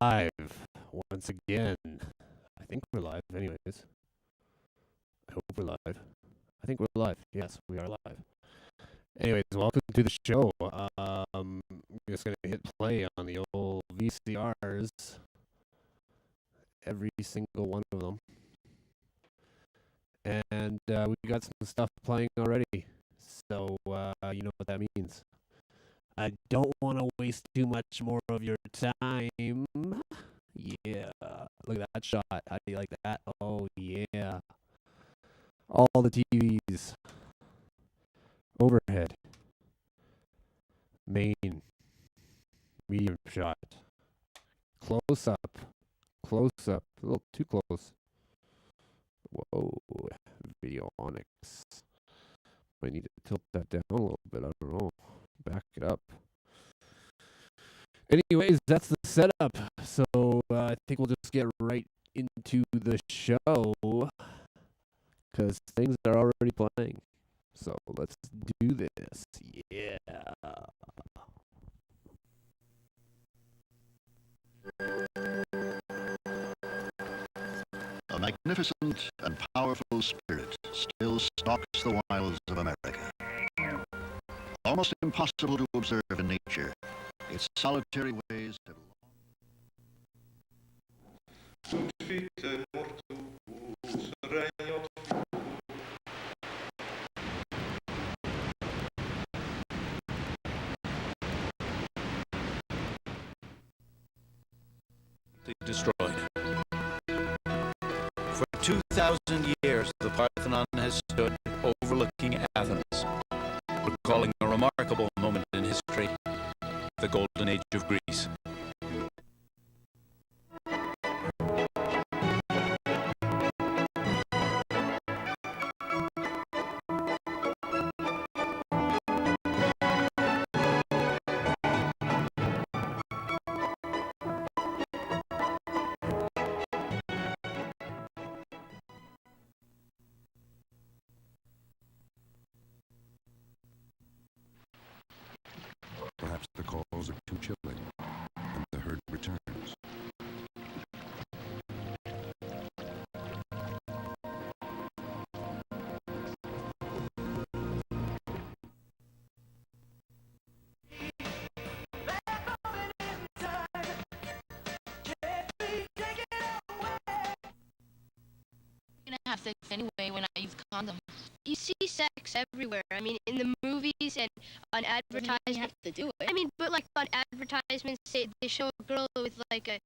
live once again. I think we're live, anyways. I hope we're live. I think we're live. Yes, we are live. Anyways, welcome to the show. I'm just gonna hit play on the old VCRs, every single one of them, and we got some stuff playing already. So you know what that means. I don't want to waste too much more of your time. Yeah, look at that shot. How do you like that? Oh, yeah. All the TVs. Overhead. Main. Medium shot. Close up. Close up. A little too close. Whoa. Videonics. Might need to tilt that down a little bit. I don't know. Back it up. Anyways, that's the setup. So I think we'll just get right into the show because things are already playing. So let's do this. Yeah. A magnificent and powerful spirit still stalks the wilds of America. Almost impossible to observe in nature, its solitary ways have destroyed. For 2,000 years, the Parthenon has stood overlooking Athens, recalling a remarkable moment in history, the Golden Age of Greece. Perhaps the calls are too chilling, and the herd returns. Gonna have sex anyway when I use condom. You see sex everywhere. I mean, in the movies and on advertisements. Have to do it. I mean, but like on advertisements, they show a girl with like a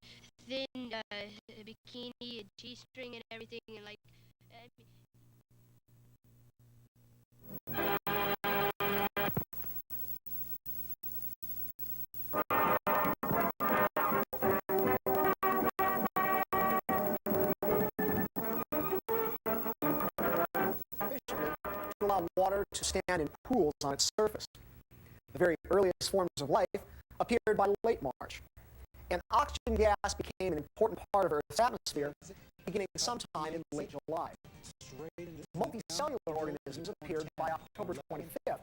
thin bikini, a G-string, and everything, and like. To allow water to stand in pools on its surface. The very earliest forms of life appeared by late March, and oxygen gas became an important part of Earth's atmosphere beginning sometime in late July. Multicellular organisms appeared by October 25th,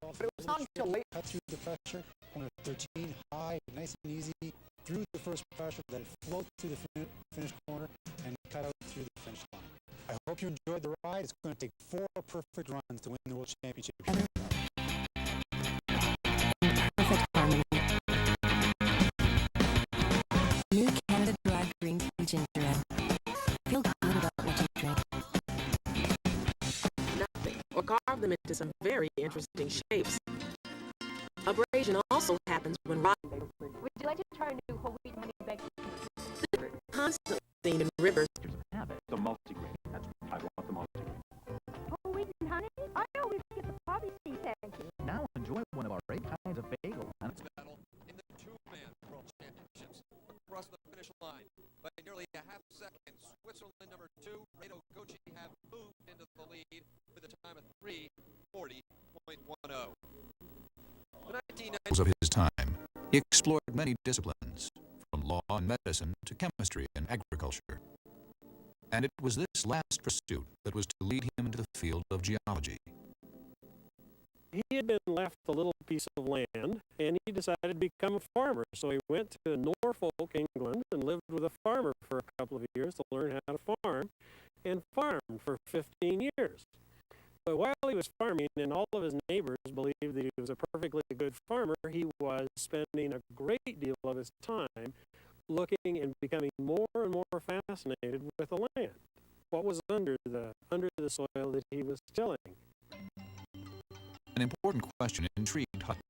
but it was not until late. Cut through the pressure, corner 13, high, nice and easy, through the first pressure, then float through the finish corner and cut out through the finish line. I hope you enjoyed the ride. It's going to take 4 perfect runs to win the World Championship. Perfect harmony. New Canada Dry Green Tea Ginger Ale. Feel good about what you drink. Nothing, or carve them into some very interesting shapes. Abrasion also happens when rock. Would you like to try a new whole wheat honey baked? Constantly seen in rivers. Have it. The multigrain. That's what I want, the multigrain. Whole wheat and honey? I always get the poppy seed, thank you. Now enjoy one of our 8 kinds of bagel. And it's battle in the two-man World Championships across the finish line. By nearly a half second, Switzerland number 2, Reto Goci, have moved into the lead with a time of 3:40.10. The 1990s Of his time, he explored many disciplines, from law and medicine to chemistry and agriculture. And it was this last pursuit that was to lead him into the field of geology. He had been left a little piece of land, and he decided to become a farmer. So he went to Norfolk, England, and lived with a farmer for a couple of years to learn how to farm, and farmed for 15 years. But while he was farming and all of his neighbors believed that he was a perfectly good farmer, he was spending a great deal of his time looking and becoming more and more fascinated with the land. What was under the soil that he was tilling? An important question intrigued Hutton.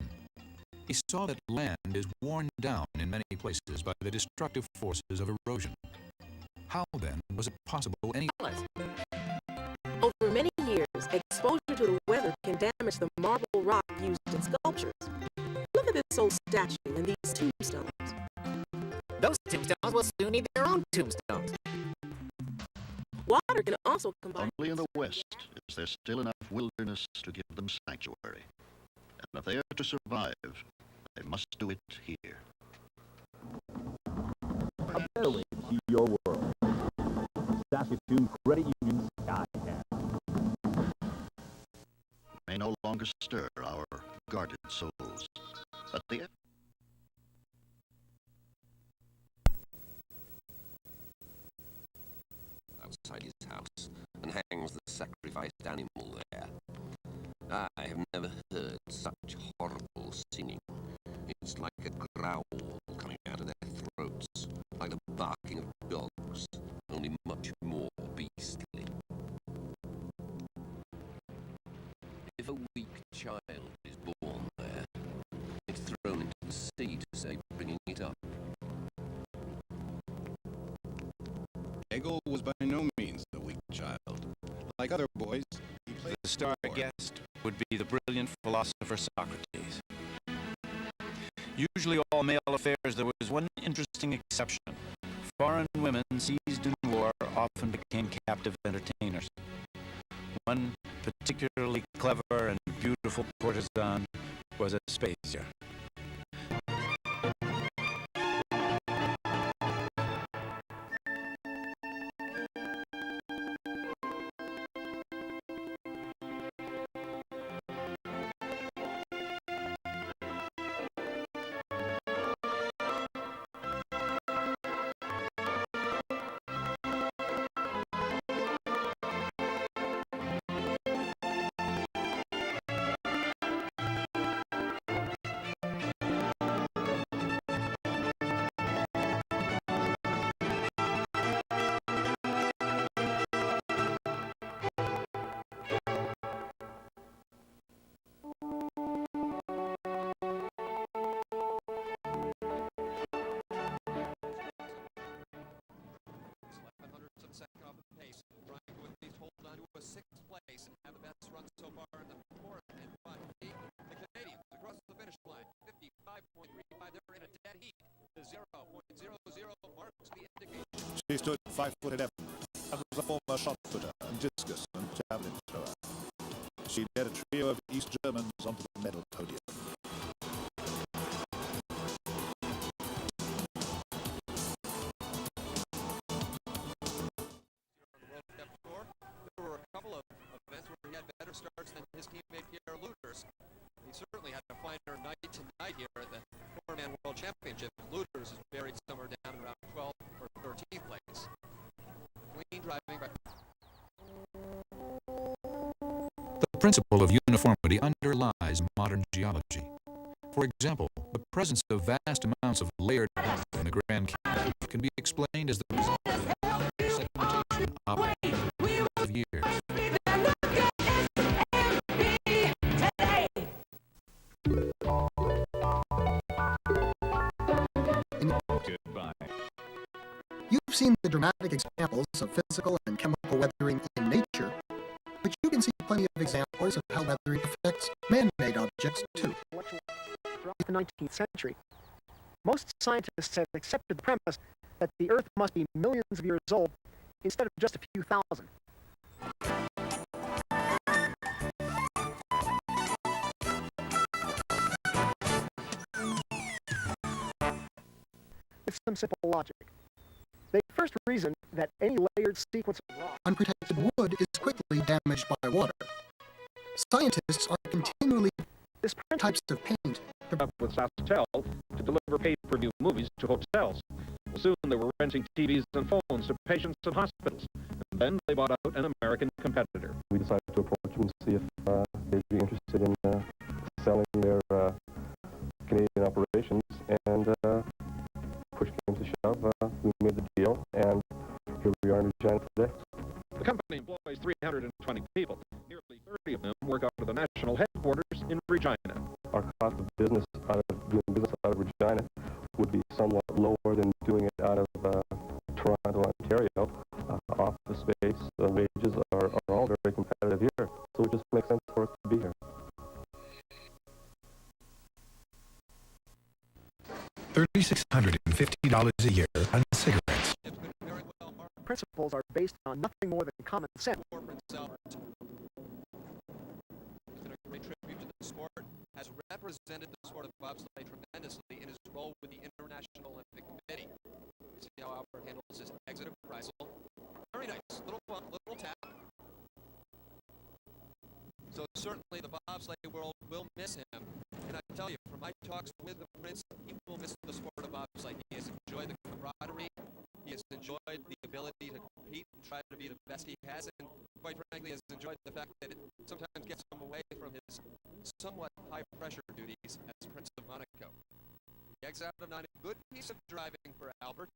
He saw that land is worn down in many places by the destructive forces of erosion. How, then, was it possible any... Over many years, exposure to the weather can damage the marble rock used in sculptures. Look at this old statue and these tombstones. Those tombstones will soon need their own tombstones. Water can also combine... Only in the West is there still enough wilderness to give them sanctuary. And if they are to survive, they must do it here. A better way to see your world. Saskatoon Credit Union Skycap. May no longer stir our guarded souls. But the outside his house and hangs the sacrificed animal there. I have never heard such horrible singing. It's like a growl coming out of their throats, like the barking of dogs, only much more beastly. If a weak child is born there, it's thrown into the sea to say bringing it up. Hegel was by no means a weak child. Like other boys, he played The star guest would be the brilliant philosopher Socrates. Usually all male affairs, there was one interesting exception. Foreign women seized in war often became captive entertainers. One particularly clever and beautiful courtesan was Aspasia. She stood 5'11". That was a former shot putter and discus and javelin thrower. She led a trio of East Germans onto the medal podium. There were a couple of events where he had better starts than his teammate Pierre Luters. He certainly had a finer night tonight here at the Four-Man World Championship. Luters is buried somewhere down around 12th or 13th place. Clean driving record. The principle of uniformity underlies modern geology. For example, the presence of vast amounts of layered rock in the Grand Canyon can be explained as the result of sedimentation operating of years. Goodbye. You've seen the dramatic examples of physical and chemical weathering in nature, but you can see plenty of examples of how weathering affects man-made objects too. Throughout the 19th century, most scientists have accepted the premise that the Earth must be millions of years old instead of just a few thousand. With some simple logic. They first reasoned that any layered sequence of rock unprotected wood is quickly damaged by water. Scientists are continually... This print types of paint Up with Sastel to deliver pay-per-view movies to hotels. Well, soon they were renting TVs and phones to patients and hospitals. And then they bought out an American competitor. We decided to approach them and see if they'd be interested in selling their Canadian operations. And push came to shove, we made the deal, and here we are in Regina today. The company employs 320 people. Nearly 30 of them work out of the national headquarters in Regina. Our cost of business doing business out of Regina would be somewhat lower than doing it out of Toronto, Ontario. Office space, wages are all very competitive here, so it just makes sense for us to be here. $3,650 a year on cigarettes. principles are based on nothing more than common sense. A tribute to the sport, has represented the sport of bobsleigh tremendously in his role with the International Olympic Committee. See how Albert handles his exit of Kreisel. Very nice. Little bump, little tap. So certainly the bobsleigh world will miss him. And I tell you, from my talks with the Prince, he will miss the sport of bobsleigh. He has enjoyed the camaraderie. He has enjoyed the ability to compete and try to be the best he has. And quite frankly, has enjoyed the fact that it sometimes gets him away from his somewhat high-pressure duties as Prince of Monaco. The exit out of 9, a good piece of driving for Albert.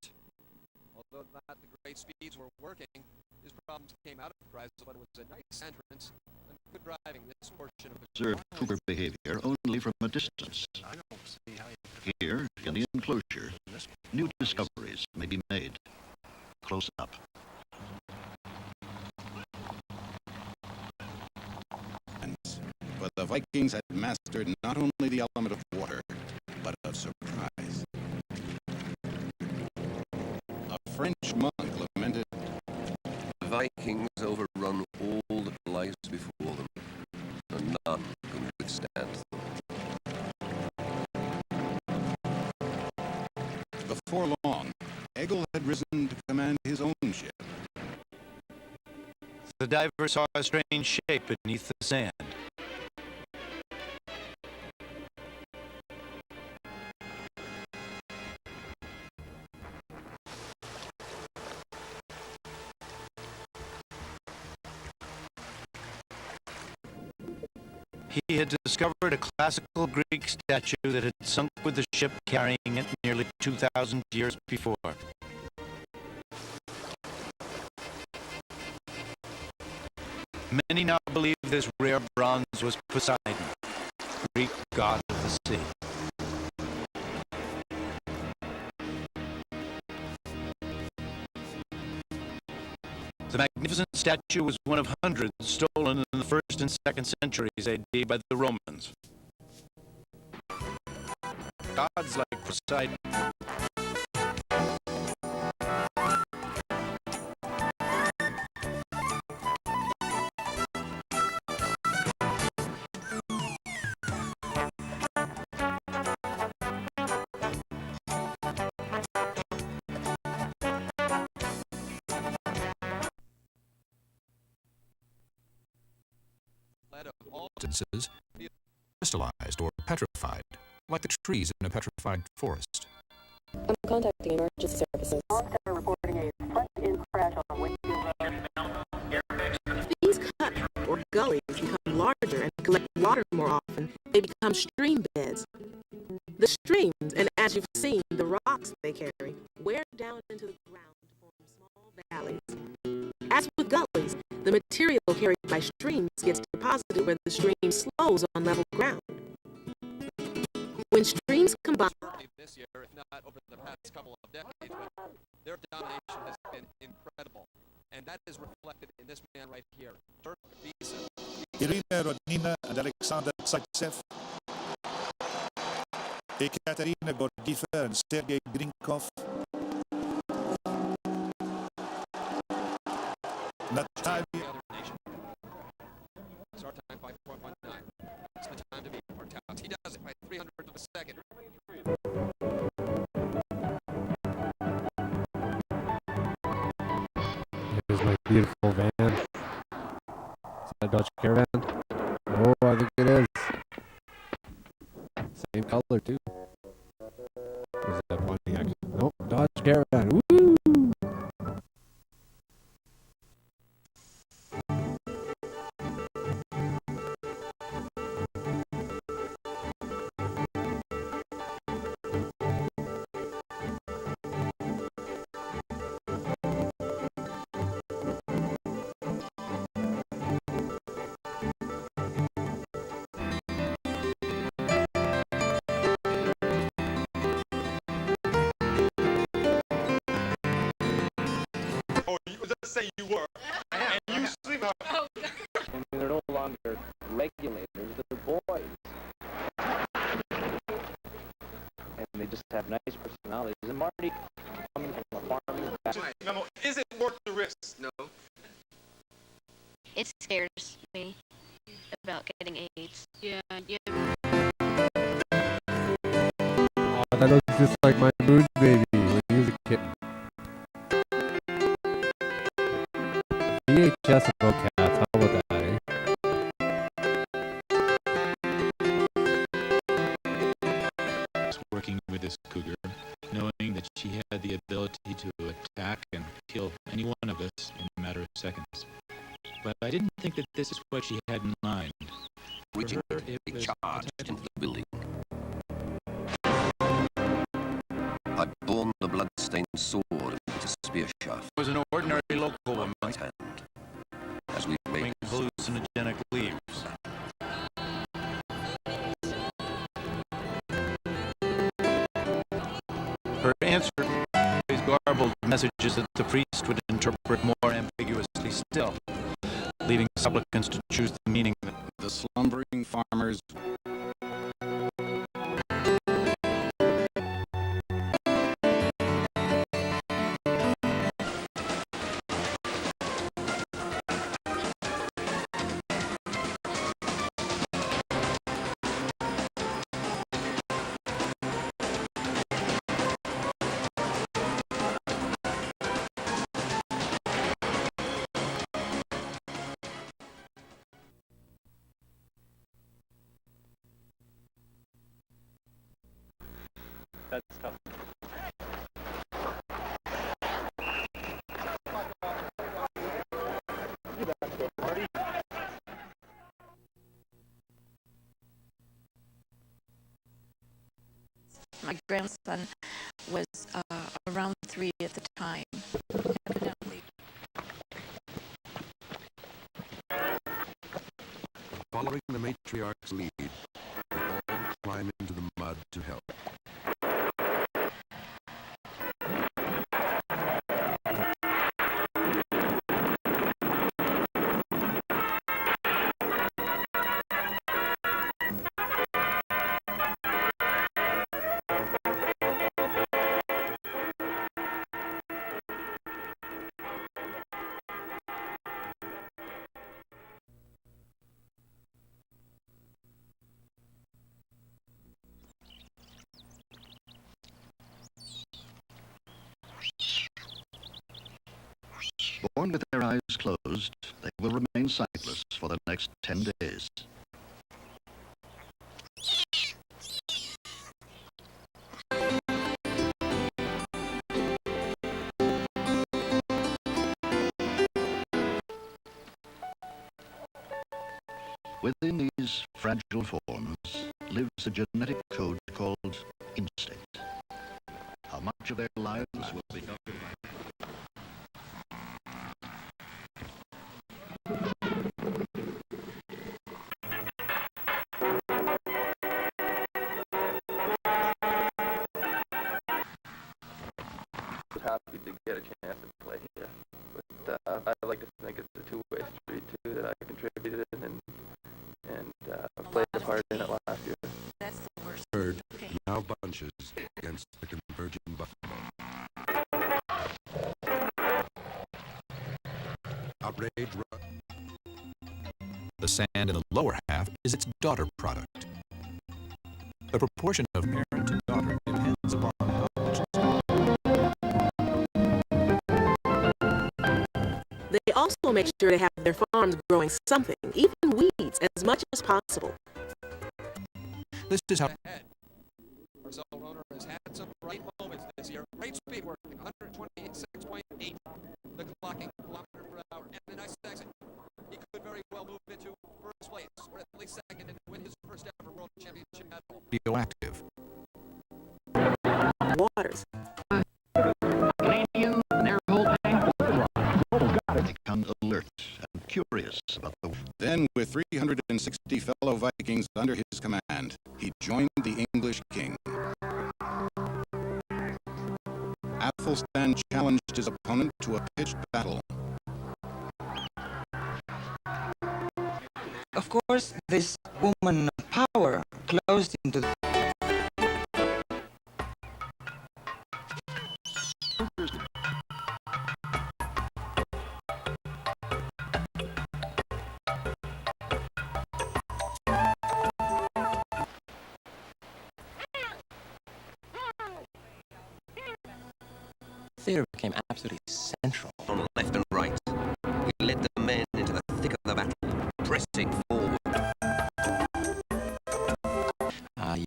Although not the great speeds were working, his problems came out of Kreisel, but it was a nice entrance and good driving this portion of the Observe cougar behavior only from a distance. Here, in the enclosure, new discoveries may be made. Close up. But the Vikings had mastered not only the element of water, but of surprise. A French monk lamented, The Vikings overrun all that lies before them, and none can withstand them. before long, Eggle had risen to command his own ship. The diver saw a strange shape beneath the sand. He had discovered a classical Greek statue that had sunk with the ship carrying it nearly 2,000 years before. Many now believe this rare bronze was Poseidon, Greek god of the sea. The magnificent statue was one of hundreds stolen in the 1st and 2nd centuries AD by the Romans. Gods like Poseidon instances, crystallized or petrified, like the trees in a petrified forest. I'm contacting emergency services. These cuts or gullies become larger and collect water more often, they become stream beds. The streams, and as you've seen, the rocks they carry, wear down into the ground to form small valleys. As with gullies, the material carried by streams gets deposited where the stream slows on level ground. When streams combine... This year, if not over the past couple of decades, but their domination has been incredible. And that is reflected in this man right here, Turk Beeson. Irina Rodnina and Alexander Zaitsev, Ekaterina Gordieva and Sergei Grinkov, Natalia. Start time 5.19. It's the time to beat Bartels. He does it by 300th of a second. Here's my beautiful van. Is that a Dodge Caravan? Oh, I think it is. Same color, too. Where's that Pontiac? Nope, Dodge Caravan. Woo! Oh, you just say you were. And you sleep up. And they're no longer regulators, they're boys. And they just have nice personalities. And Marty, coming from a farming background. No, is it worth the risk? No. It scares me about getting AIDS. Yeah. Oh, that looks just like my moon baby when he was a kid. VHS of Cats, how about that, eh? Working with this cougar, knowing that she had the ability to attack and kill any one of us in a matter of seconds. But I didn't think that this is what she had in mind. Reaching For her, it it was charged potential. into the building. I'd borne the blood-stained sword and a spear shaft. It was an ordinary local woman. Right hand. As we Taking wait, hallucinogenic leaves. Her answer always garbled messages that the priest would interpret more ambiguously still, leaving supplicants to choose the meaning. The slumbering farmers That's tough. My grandson was around 3 at the time. Evidently, following the matriarch's lead, they all climb into the mud to help. Born with their eyes closed, they will remain sightless for the next 10 days. Within these fragile forms lives a genetic code called instinct. How much of their lives will be governed by Happy to get a chance to play here, but I like to think it's a two-way street too. That I contributed and played a part in it last year. that's the worst. herd now bunches against the converging buffalo. Outrage. The sand in the lower half is its daughter product. The proportion of parent to daughter depends upon how much They also make sure to have their farms growing something, even weeds, as much as possible. This is how Marcel Roner has had some bright moments this year. Great speed working, 126.8, the clocking kilometer per hour, and a nice exit. He could very well move into first place, or at least second, and win his first ever World Championship medal. Radioactive. Waters. Become alert and curious about the... Then, with 360 fellow Vikings under his command, he joined the English king. Athelstan challenged his opponent to a pitched battle. Of course, this woman of power closed into the... Theater became absolutely central. On left and right, he led the men into the thick of the battle, pressing forward.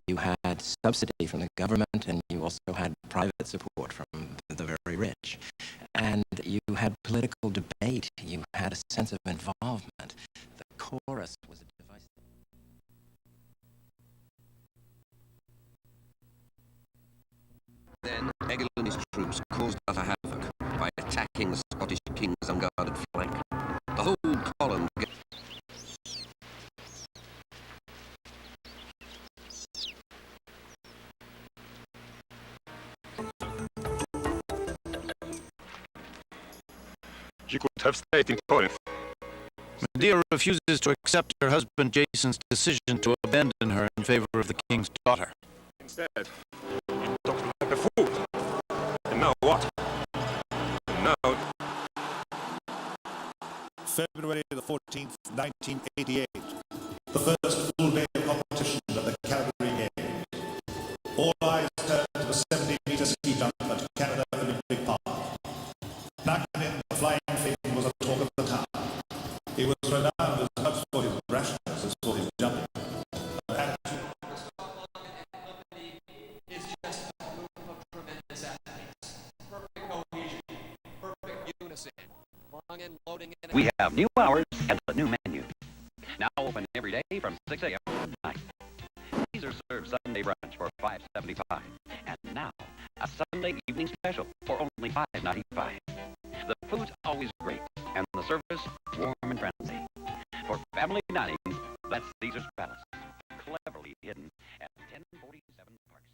You had subsidy from the government, and you also had private support from the very rich. And you had political debate. You had a sense of involvement. The chorus was a device. Then Egil and his troops caused utter havoc by attacking the Scottish king's unguarded flank. The whole column... She could have stayed in Corinth. Medea refuses to accept her husband Jason's decision to abandon her in favor of the king's daughter. Instead, you talked like a fool. And now what? And now... February the 14th, 1988. The first full day of competition at the Calgary Games. All eyes turned to the 70-meter ski jump at Canada Olympic Park. Nakanin, the flying thing, was the talk of the town. He was renowned as much for his brashness as for his jumping. We have new hours and a new menu. Now open every day from 6 a.m. to 9. These are served Sunday brunch for $5.75. And now, a Sunday evening special for only $5.95. The food's always great, and the service warm and friendly. For family dining, that's Caesar's Palace, cleverly hidden at 1047 Park Street.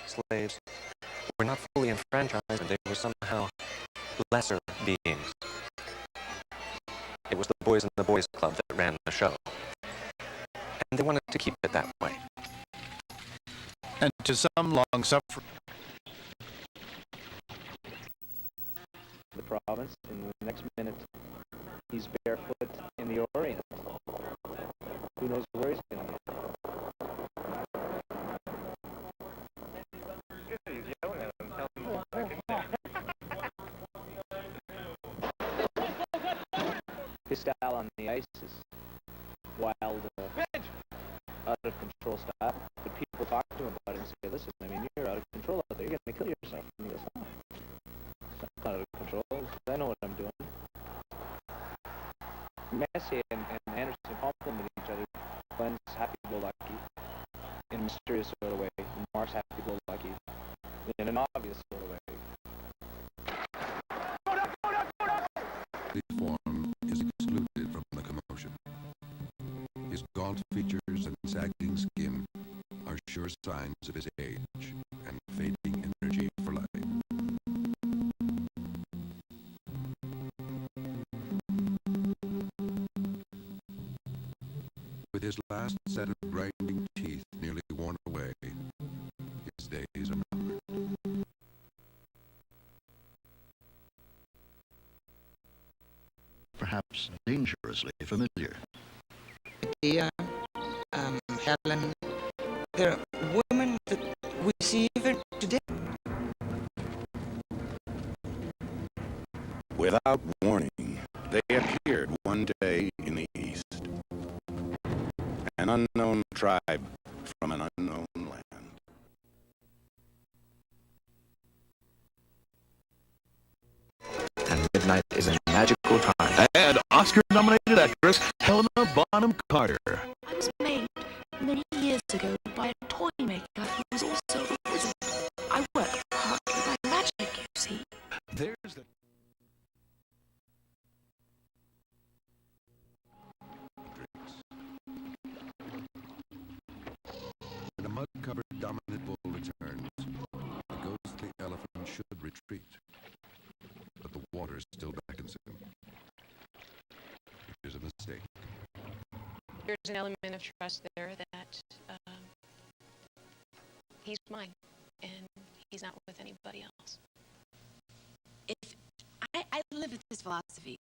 Slaves were not fully enfranchised, and they were somehow lesser beings. It was the Boys and the Boys Club that ran the show, and they wanted to keep it that way. And to some long-suffering... The province, in the next minute, he's barefoot in the Orient. Who knows where he's going to be? His style on the ice is wild, out of control style. But people talk to him about it and say, listen, I mean, you're out of control out there. You're going to kill yourself. And he goes, oh, it's not out of control. I know what I'm doing. Messier and Anderson complement each other. Glenn's happy-go-lucky in a mysterious sort of way. Mark's happy-go-lucky in an obvious sort of way. His form is excluded from the commotion. His gaunt features and sagging skin are sure signs of his age and fading energy for life. With his last set of grinding teeth nearly worn away, his days are numbered. Perhaps dangerously familiar. Medea, Helen, they're women that see even today. Without warning, they appeared one day in the east. An unknown tribe from an unknown land. And midnight is a magical time. And Oscar-nominated actress Helena Bonham Carter. I was made many years ago by a toy maker who was also a wizard. I work partly by magic, you see. There's the... When a mud-covered dominant bull returns, the ghostly elephant should retreat. But the water still beckons him. It is a mistake. There's an element of trust there that he's mine, and he's not with anybody else. If I live with this philosophy.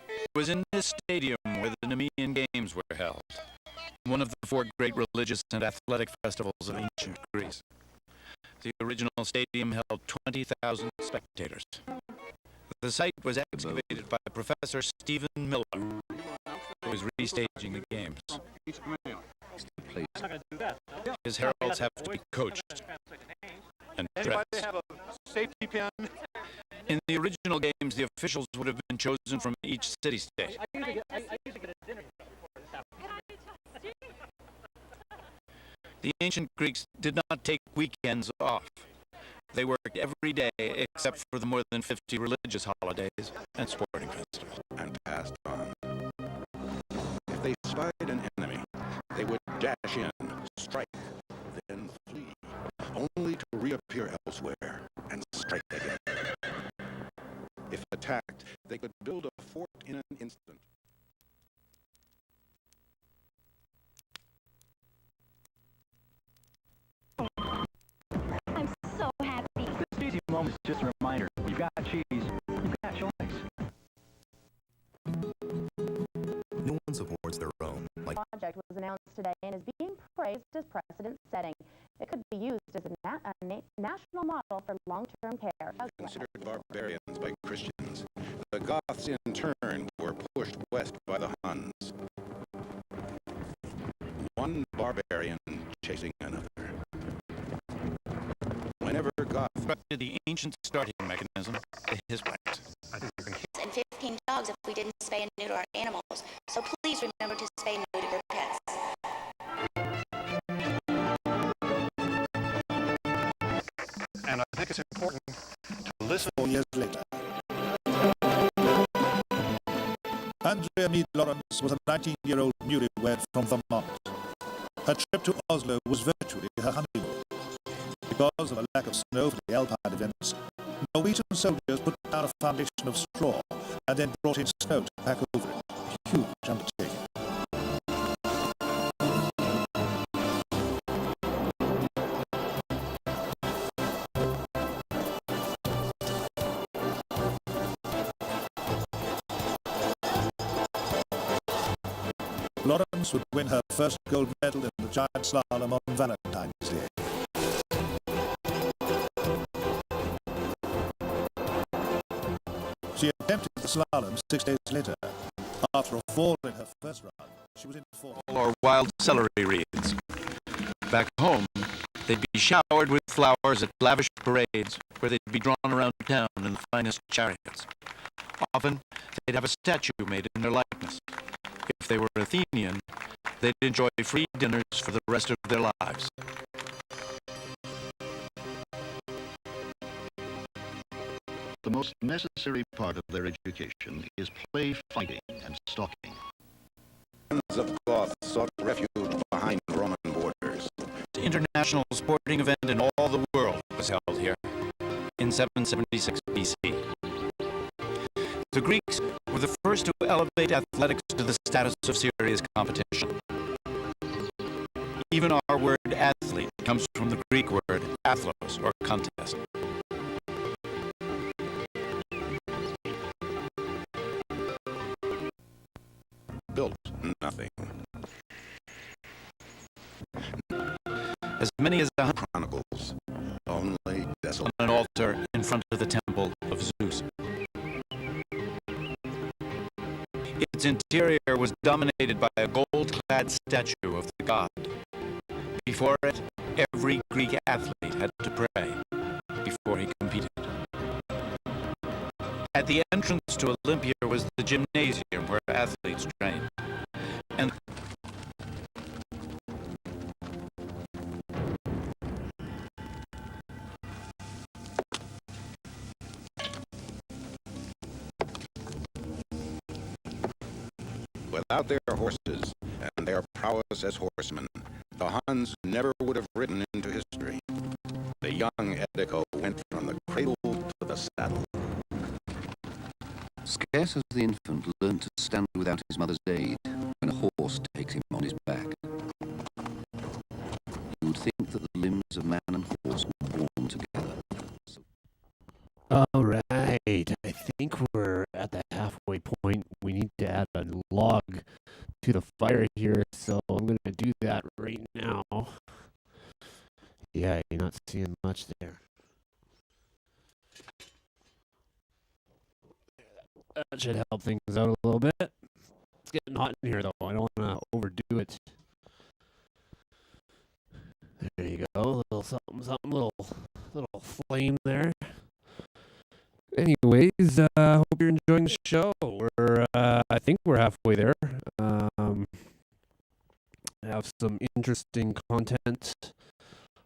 It was in this stadium where the Nemean Games were held, one of the 4 great religious and athletic festivals of ancient Greece. The original stadium held 20,000 spectators. The site was excavated by Professor Stephen Miller, who was restaging the games. His heralds have to be coached and dressed. Have a safety pin? In the original games, the officials would have been chosen from each city-state. The ancient Greeks did not take weekends off. They worked every day except for the more than 50 religious holidays and sporting festivals. And passed on. If they spied an enemy, they would dash in, strike, then flee, only to reappear elsewhere and strike again. If attacked, they could build a fort in an instant. I'm so happy. This easy moment is just a reminder. You've got cheese, you've got choice. No one supports their own. The project was announced today and is being praised as precedent-setting. It could be used as a national model for long-term care. Considered barbarians by Christians, the Goths in turn were pushed west by the Huns. One barbarian chasing another. Whenever Goth Constructed the ancient starting mechanism to his right. And 15 dogs if we didn't spay and neuter our animals. So please remember to spay and neuter your pets. And I think it's important to listen 4 years later. Andrea Mead Lawrence was a 19-year-old newlywed from Vermont. Her trip to Oslo was virtually her honeymoon. Because of a lack of snow for the Alpine events, Norwegian soldiers put down a foundation of straw and then brought in snow to pack over it. A huge undertaking. Lawrence would win her first gold medal in the giant slalom on Valentine's Day. She attempted the slalom 6 days later. After a fall in her first run, she was in fourth. Or wild celery reeds. Back home, they'd be showered with flowers at lavish parades where they'd be drawn around town in the finest chariots. Often, they'd have a statue made in their likeness. If they were Athenian, they'd enjoy free dinners for the rest of their lives. The most necessary part of their education is play fighting and stalking. Sons of Goth sought refuge behind Roman borders. The international sporting event in all the world was held here in 776 BC. The Greeks were the first to elevate athletics to the status of serious competition. Even our word athlete comes from the Greek word athlos, or contest. Built nothing. as many as 100 Chronicles. Only desolate. on an altar in front of the temple of Zeus. Its interior was dominated by a gold-clad statue of the god. Before it, every Greek athlete had to pray before he competed. At the entrance to Olympia was the gymnasium where athletes trained. And Without their horses and their prowess as horsemen, the Huns never would have ridden into history. The young Edico went from the cradle to the saddle. Scarce has the infant learned to stand without his mother's aid when a horse takes him on his back. You would think that the limbs of man and horse were born together. All right, I think we're at the halfway point. We need to add a log to the fire here, so I'm going to do that right now. Yeah, you're not seeing much there. That should help things out a little bit. It's getting hot in here, though. I don't want to overdo it. There you go. A little something, something, little flame there. Anyways, hope you're enjoying the show. I think we're halfway there. Have some interesting content,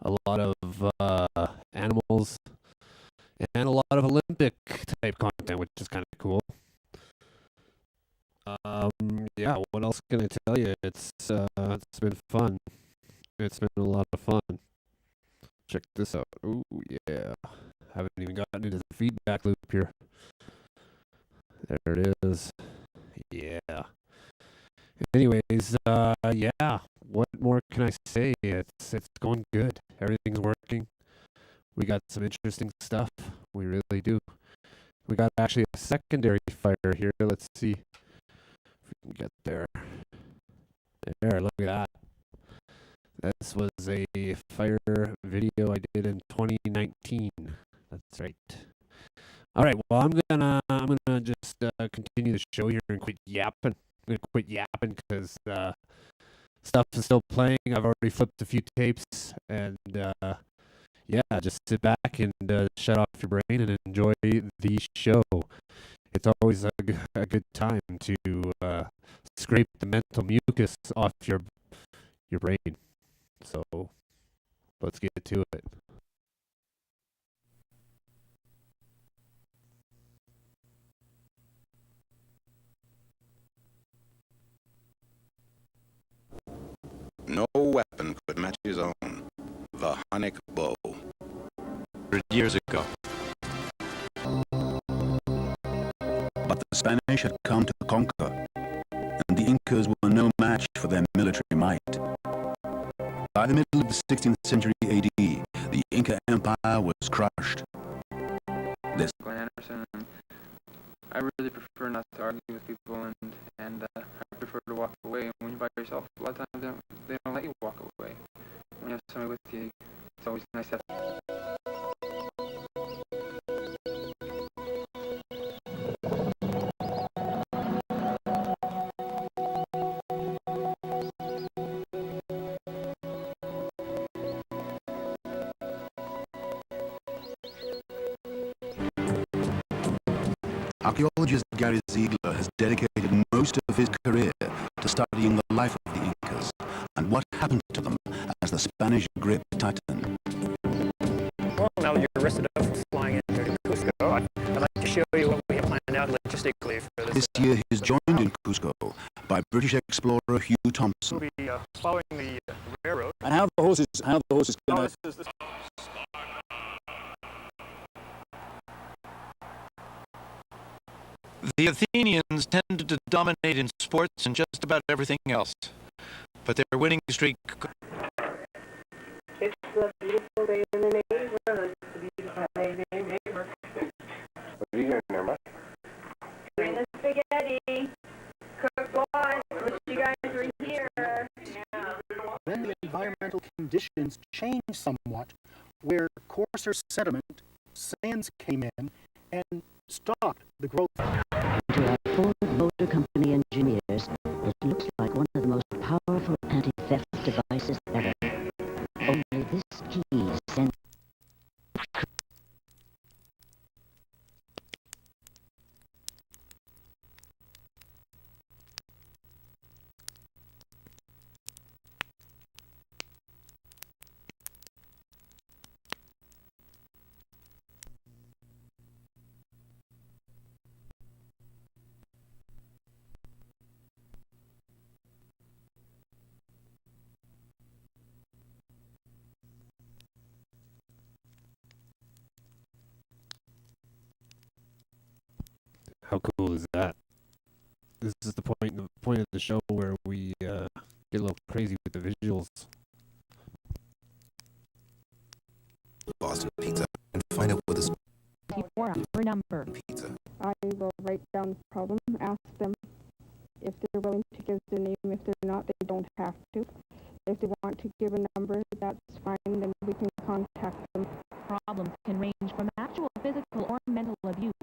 a lot of animals, and a lot of Olympic type content, which is kind of cool. Yeah, what else can I tell you? It's been fun. It's been a lot of fun. Check this out. Ooh, yeah. Haven't even gotten into the feedback loop here. There it is. Yeah. Anyways, yeah. What more can I say? It's going good. Everything's working. We got some interesting stuff. We really do. We got actually a secondary fire here. Let's see if we can get there. There, look at that. This was a fire video I did in 2019. That's right. All right. Well, I'm gonna just continue the show here and quit yapping. I'm gonna quit yapping because stuff is still playing. I've already flipped a few tapes, and yeah, just sit back and shut off your brain and enjoy the show. It's always a good time to scrape the mental mucus off your brain. So let's get to it. No weapon could match his own, the Hunnic bow. 100 years ago. But the Spanish had come to conquer, and the Incas were no match for their military might. By the middle of the 16th century AD, the Inca Empire was crushed. This Glenn Anderson, and I really prefer not to argue with people, and I prefer to walk away. And when you're by yourself, a lot of times they don't let you walk away. When you have somebody with you, it's always nice to have. archaeologist Gary Ziegler has dedicated most of his career to studying the life of the Incas and what happened to them as the Spanish grip tightened. Well, now that you're rested up from flying in here to Cusco, I'd like to show you what we have planned out logistically for this. This year he's joined in Cusco by British explorer Hugh Thompson. We'll be following the railroad. And how the horses gonna... The Athenians tended to dominate in sports and just about everything else, but their winning streak... It's a beautiful day in the neighborhood. It's a beautiful day in the neighborhood. What are you doing there, Mike? Doing the spaghetti. Cook one. Wish you guys were here. Yeah. environmental conditions changed somewhat, where coarser sediment, sands came in and stopped the growth. To our Ford Motor Company engineers, it looks like one of the most powerful anti-theft devices ever. Only this key sends... How cool is that? This is the point of the show where we get a little crazy with the visuals. Boston Pizza and find out what this 4 number. pizza. I will write down the problem, ask them if they're willing to give the name. If they're not, they don't have to. If they want to give a number, that's fine, then we can contact them. Problems can range from actual physical or mental abuse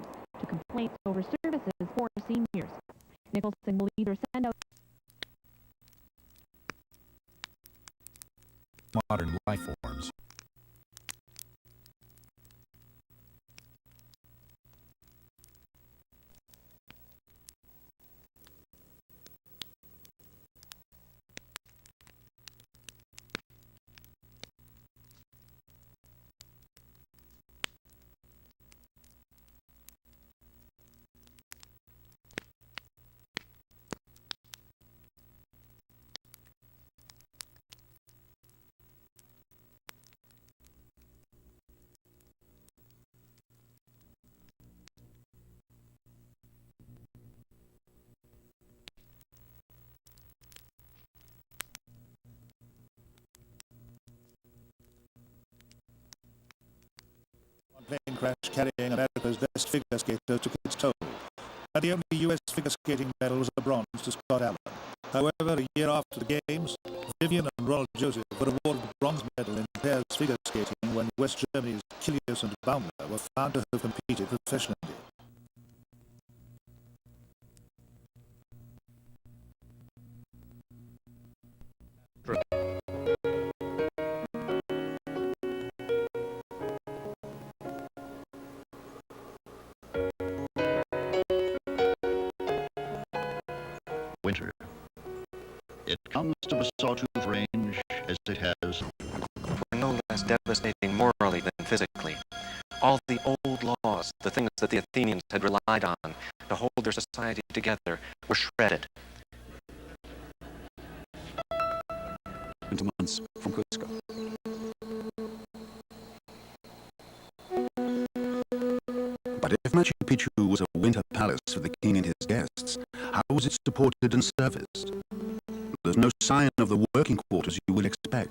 to complaints over services for seniors. Nicholson will either send out Modern life forms. Plane crash carrying America's best figure skater took its toll. And the only U.S. figure skating medal was a bronze to Scott Allen. However, a year after the Games, Vivian and Ronald Joseph were awarded the bronze medal in pairs figure skating when West Germany's Kilius and Baumler were found to have competed professionally. Winter. It comes to the Sawtooth Range as it has. Were no less devastating morally than physically. All the old laws, the things that the Athenians had relied on to hold their society together, were shredded. Into months from Cusco. But if Machu Picchu was a winter palace for the king and his guests, how was it supported and serviced? There's no sign of the working quarters you would expect.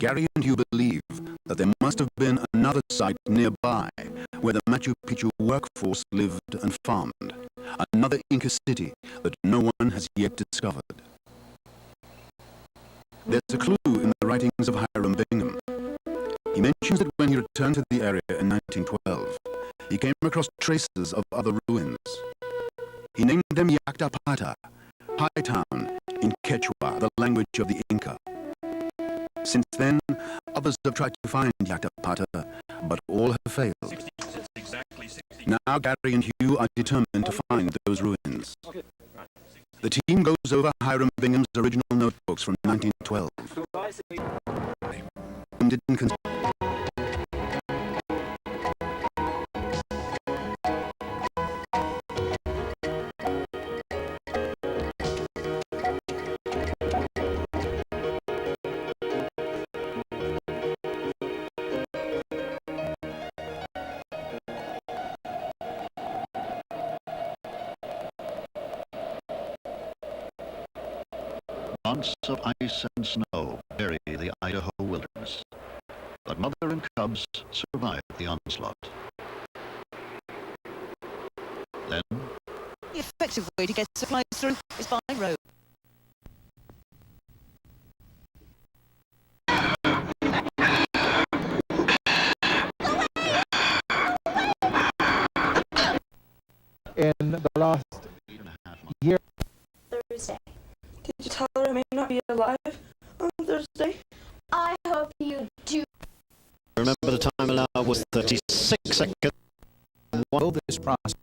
Gary and Hugh believe that there must have been another site nearby where the Machu Picchu workforce lived and farmed. Another Inca city that no one has yet discovered. There's a clue in the writings of Hiram Bingham. He mentions that when he returned to the area in 1912, he came across traces of other ruins. He named them Yactapata, High Town, in Quechua, the language of the Inca. Since then, others have tried to find Yactapata, but all have failed. Now Gary and Hugh are determined to find those ruins. The team goes over Hiram Bingham's original notebooks from 1912. Didn't Months of ice and snow bury the Idaho wilderness. But mother and cubs survived the onslaught. Then, The effective way to get supplies through is by road. in the last year. Thursday. Did you tell her I may not be alive on Thursday? I hope you do. Remember the time allowed was 36 seconds. Will this process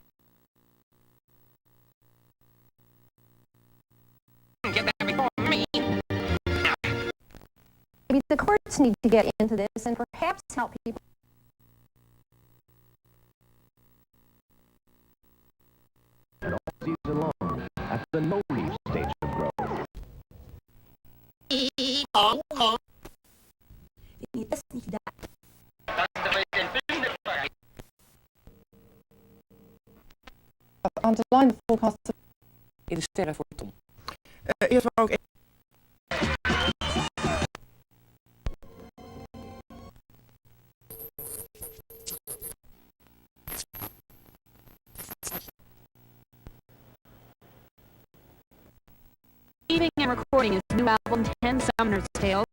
Get that before me. Maybe the courts need to get into this and perhaps help people. And all season long at the no-leaf stage of growth. Underline the forecast. In de sterren voor Tom. Eerst maar ook. Receiving and recording his new album, 10 Summoner's Tales.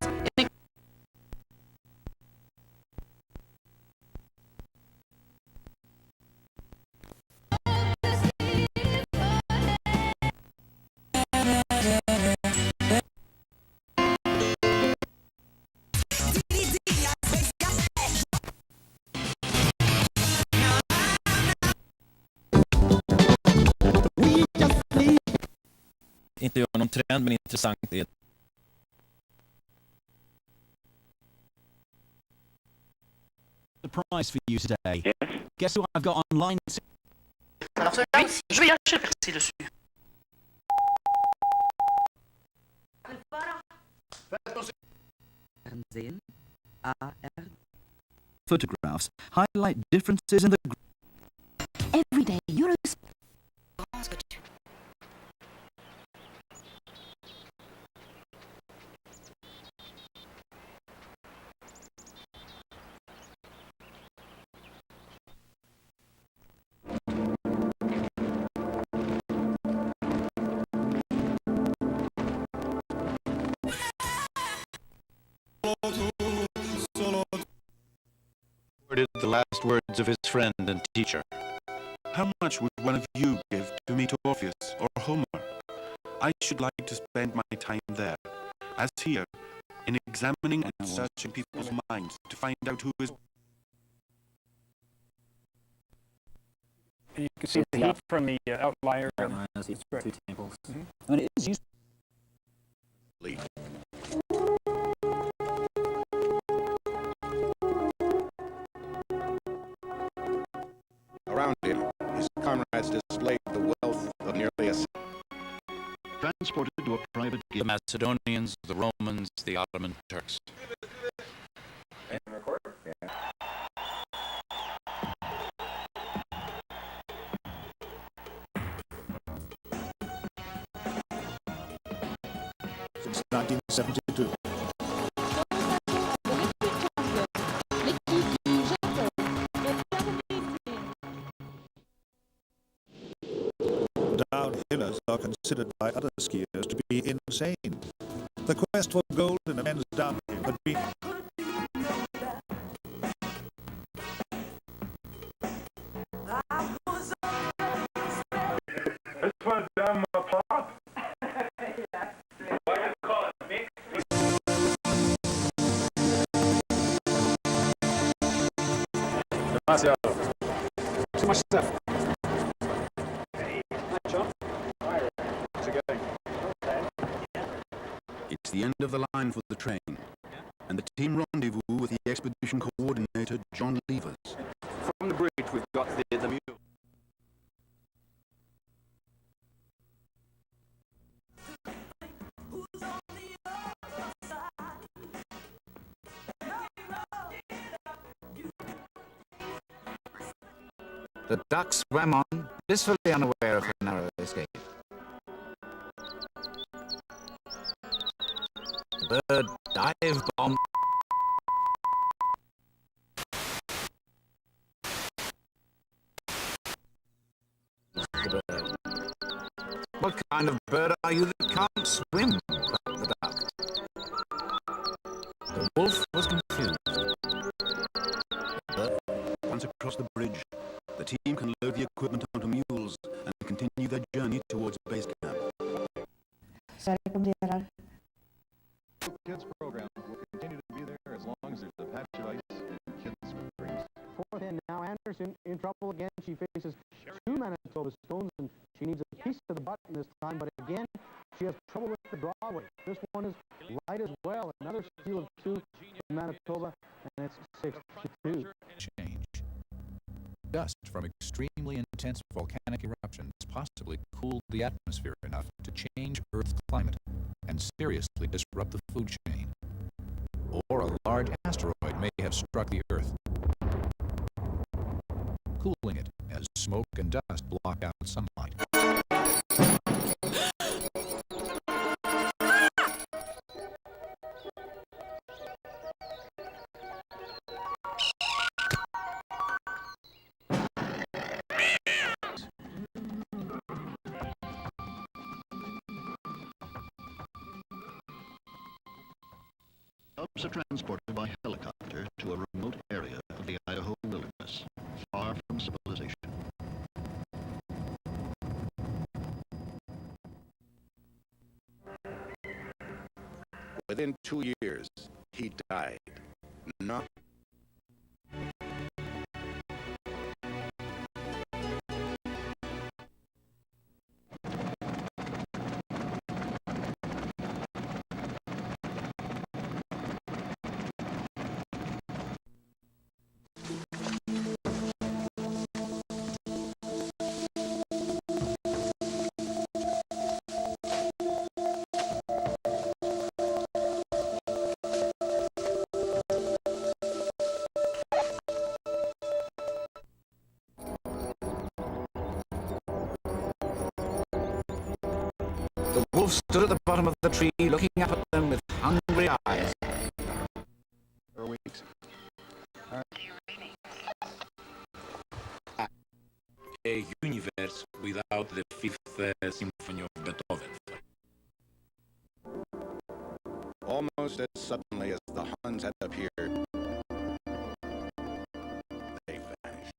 Inte gör någon trend, men intressant det. Surprise for you today. Yes. Guess who I've got online? Alors celui-là ici, je vais y acheter percé dessus. Photographs highlight differences in the Everyday Euros. Worded the last words of his friend and teacher. How much would one of you give to meet Orpheus or Homer? I should like to spend my time there, as here, in examining and searching people's minds to find out who is... You can see the heat from the outlier. Two tables. Mhm. I mean, it is useful. Around him, his comrades displayed the wealth of nearly a... Transported to a private The Macedonians, the Romans, the Ottoman Turks. Since 1972. Downhillers are considered by other skiers to be insane. The quest for gold in a men's downhill had been... This one's down my pop. Why you call it mix? Demasiado. Too much stuff. It's the end of the line for the train, and the team rendezvous with the expedition coordinator, John Levers. From the bridge, we've got the mule. The duck swam on, blissfully unaware of her narrow escape. The bird dive-bombed. The bird. What kind of bird are you that can't swim? Cried the duck. The wolf was confused. Once across the bridge, the team team can load the equipment onto mules and continue their journey towards base camp. Kids program will continue to be there as long as there's a patch of ice in Kids Springs. Fourth in now, Anderson in trouble again. She faces two Manitoba Stones, and she needs a piece of the button this time, but again, she has trouble with the Broadway. This one is light as well. Another steal of two from Manitoba, and it's 6-2. Change. Dust from extremely intense volcanic eruptions possibly cooled the atmosphere enough to change Earth's climate and seriously disrupt the food chain. Or a large asteroid may have struck the Earth, cooling it as smoke and dust block out sunlight. Cubs are transported by helicopter to a remote area of the Idaho wilderness, far from civilization. Within 2 years, he died. Not The wolf stood at the bottom of the tree, looking up at them with hungry eyes. For weeks. A universe without the Fifth Symphony of Beethoven. almost as suddenly as the Huns had appeared, they vanished.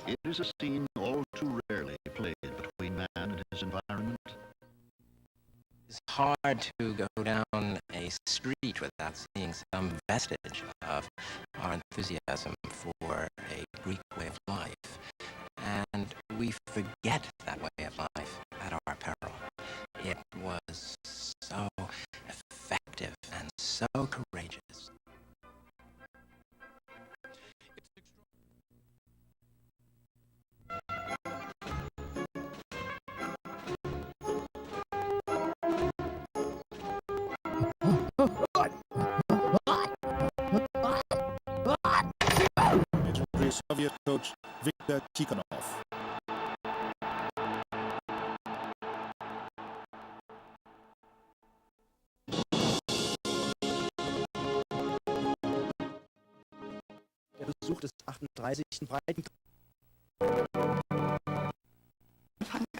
It is a scene all too rarely played between man and his environment. It's hard to go down a street without seeing some vestige of our enthusiasm for a Greek way of life. And we forget that way of life at our peril. It was so effective and so courageous. Legendary Soviet coach Viktor Tikhonov. Der Besuch des 38. Breiten...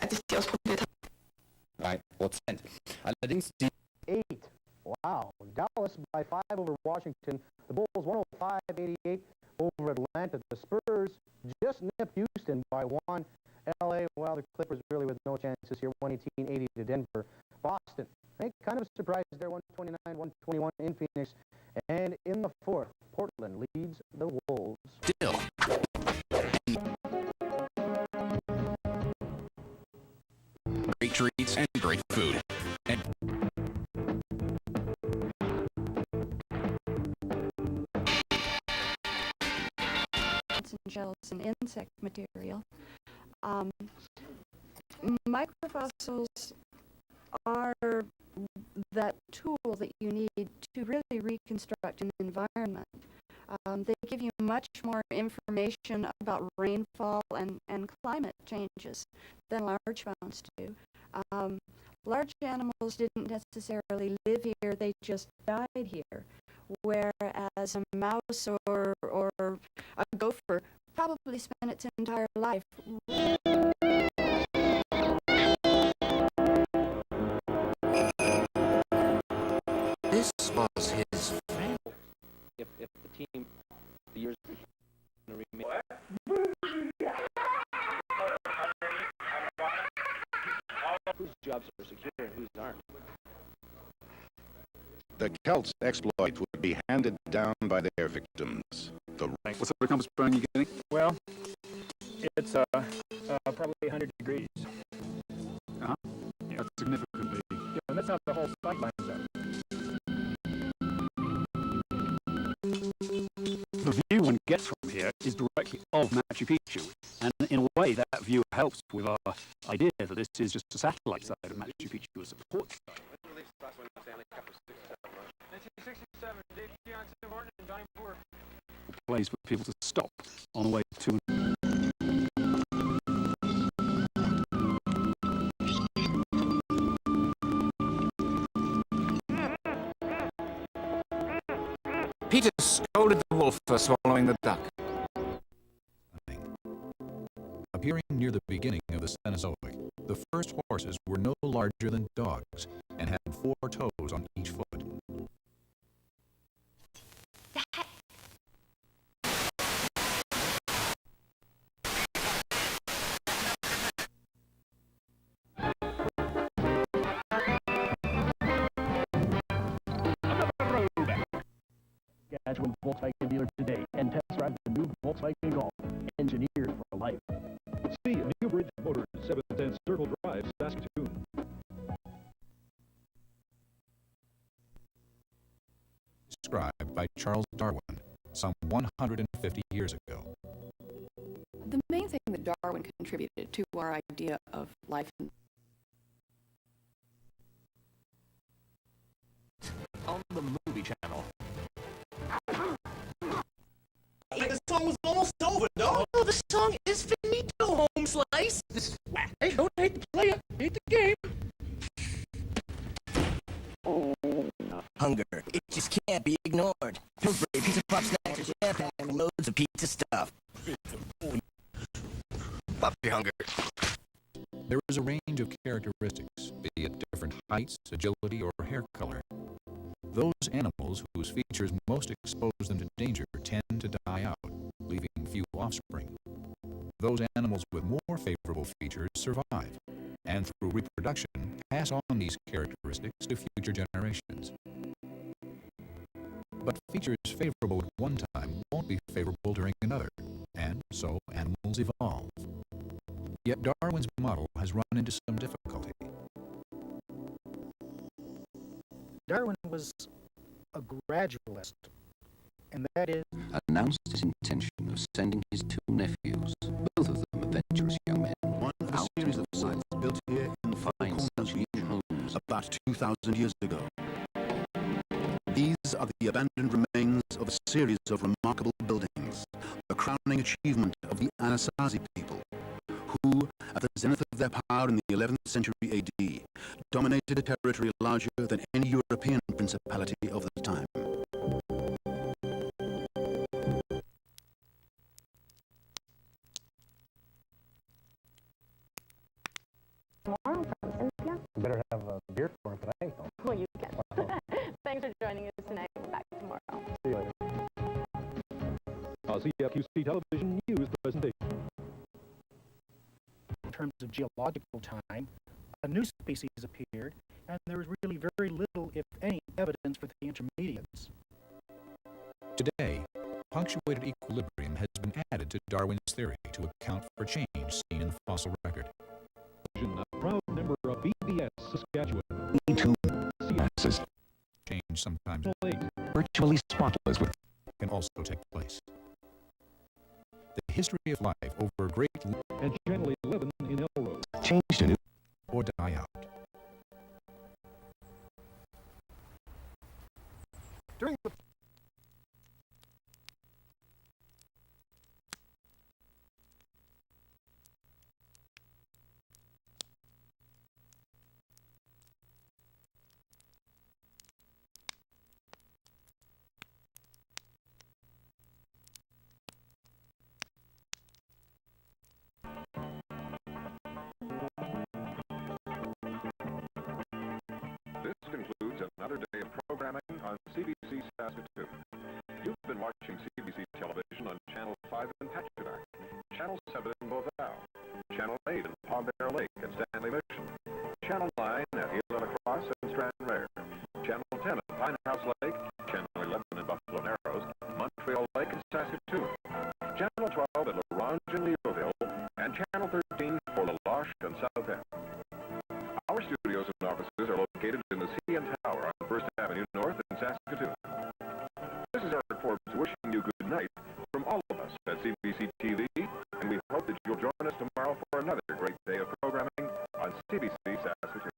Als ich die ausprobiert habe. 3%. Allerdings die... 8. Wow. Dallas by 5 over Washington. The Bulls 105-88 over Atlanta. The Spurs just nipped Houston by 1. LA, well, the Clippers really with no chances here. 118-80 to Denver. Boston, they kind of surprised there. 129-121 in Phoenix. And in the fourth, Portland leads the Wolves. Still. Great treats and great food. And And shells and insect material. Microfossils are that tool that you need to really reconstruct an environment. They give you much more information about rainfall and climate changes than large founds do. Large animals didn't necessarily live here, they just died here. Whereas a mouse or a gopher probably spent its entire life. This was his friend. If the team, the years jobs are secure and whose aren't. The Celts' exploit would be handed down by their victims. The What sort of compass bearing are you getting? Well, it's probably 100 degrees. Uh-huh. Yeah. That's significantly. Yeah, and that's how the whole site lines up. The view one gets from here is directly of Machu Picchu, and in a way that view helps with our idea that this is just a satellite site of Machu Picchu, a support site. 1967, Dave Keon, Tim Horton, and Johnny Moore. A place for people to stop on the way to. Peter scolded the wolf for swallowing the duck. Appearing near the beginning of the Cenozoic, the first horses were no larger than dogs and had 4 toes on each foot. Saskatchewan Volkswagen dealer today and test drive the new Volkswagen Golf, engineered for life. See Newbridge Motors, 710 Circle Drive, Saskatoon. Described by Charles Darwin some 150 years ago. The main thing that Darwin contributed to our idea of life On the movie channel. Hey, the song was almost over, dog. Oh, the song is finito, home slice. This is whack. I don't hate the player, hate the game. Hunger, it just can't be ignored. Pillsbury Pizza Pop Snacks, jam and loads of pizza stuff. Puppy hunger. There is a range of characteristics, be it different heights, agility, or hair color. Those animals whose features most expose them to danger tend to die out, leaving few offspring. Those animals with more favorable features survive, and through reproduction pass on these characteristics to future generations. But features favorable at one time won't be favorable during another, and so animals evolve. Yet Darwin's model has run into some difficulty. Darwin was a gradualist, and that is... announced his intention of sending his 2 nephews, both of them adventurous young men, One of a series of sites built here in the find such Corners homes about 2,000 years ago. These are the abandoned remains of a series of remarkable buildings, the crowning achievement of the Anasazi people, who, at the zenith of their power in the 11th century AD, dominated a territory larger than any European principality of the time. Tomorrow from Cynthia. You better have a beer for him tonight, though. Well, you can. Thanks for joining us tonight. We're back tomorrow. See you later. CFQC Television News Presentation. In terms of geological time, a new species appeared, and there was really very little, if any, evidence for the intermediates. Today, punctuated equilibrium has been added to Darwin's theory to account for change seen in the fossil record. A proud member of BBS Saskatchewan. E2 masses Change sometimes virtually spotless with can also take place. The history of life over Great and Channel 11 in Elrose. changed to new or die out. During the This concludes another day of programming on CBC Saskatoon. You've been watching CBC Television on Channel 5 in Pachuca, Channel 7 in Beauval, Channel 8 in Palm Bear Lake and Stanley Mission, Channel 9 Lounge in Leoville, and Channel 13 for La Loche and South End. Our studios and offices are located in the CN Tower on 1st Avenue North in Saskatoon. This is Eric Forbes wishing you good night from all of us at CBC TV, and we hope that you'll join us tomorrow for another great day of programming on CBC Saskatoon.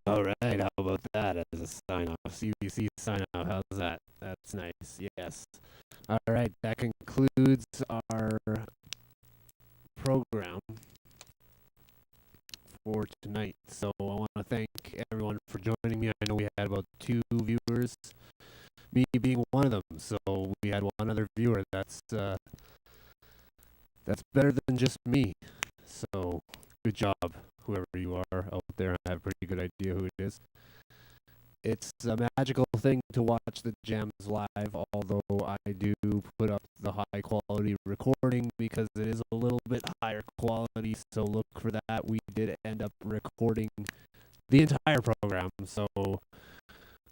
All right, how about that as a sign-off? CBC sign-off, how's that? That's nice, yes. All right, that concludes our program for tonight. So I want to thank everyone for joining me. I know we had about 2 viewers, me being one of them. So we had one other viewer. That's better than just me. So good job, whoever you are out there. I have a pretty good idea who it is. It's a magical thing to watch the jams live, although I do put up the high quality recording because it is a little bit higher quality, so look for that. We did end up recording the entire program, so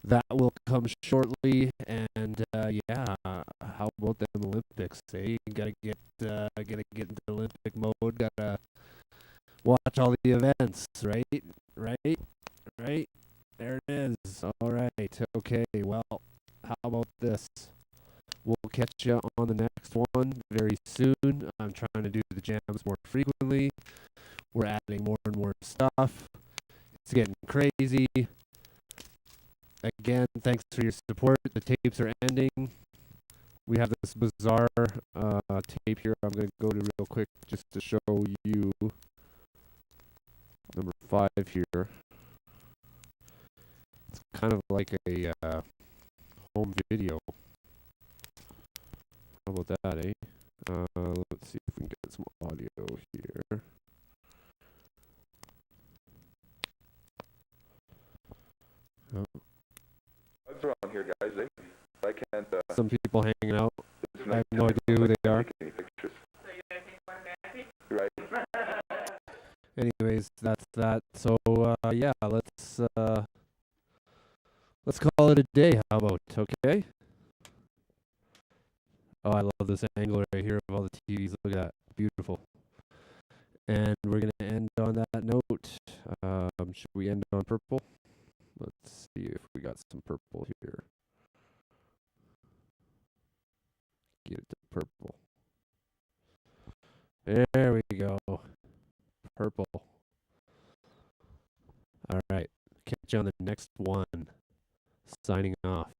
that will come shortly. And yeah, how about them Olympics? Eh? Gotta get into Olympic mode. Gotta watch all the events, right? There it is. All right. Okay. Well, how about this? We'll catch you on the next one very soon. I'm trying to do the jams more frequently. We're adding more and more stuff. It's getting crazy. Again, thanks for your support. The tapes are ending. We have this bizarre tape here I'm going to go to real quick just to show you. Number 5 here. It's kind of like a home video. How about that, eh? Let's see if we can get some audio here. Oh. What's wrong here, guys? I can't. Some people hanging out. I have no idea who they are. Any pictures. Right. Anyways, that's that. So yeah, let's call it a day. How about, okay? Oh, I love this angle right here of all the TVs. Look at that, beautiful. And we're gonna end on that note. Should we end on purple? Let's see if we got some purple here. Get it to purple. There we go. Purple. All right. Catch you on the next one. Signing off.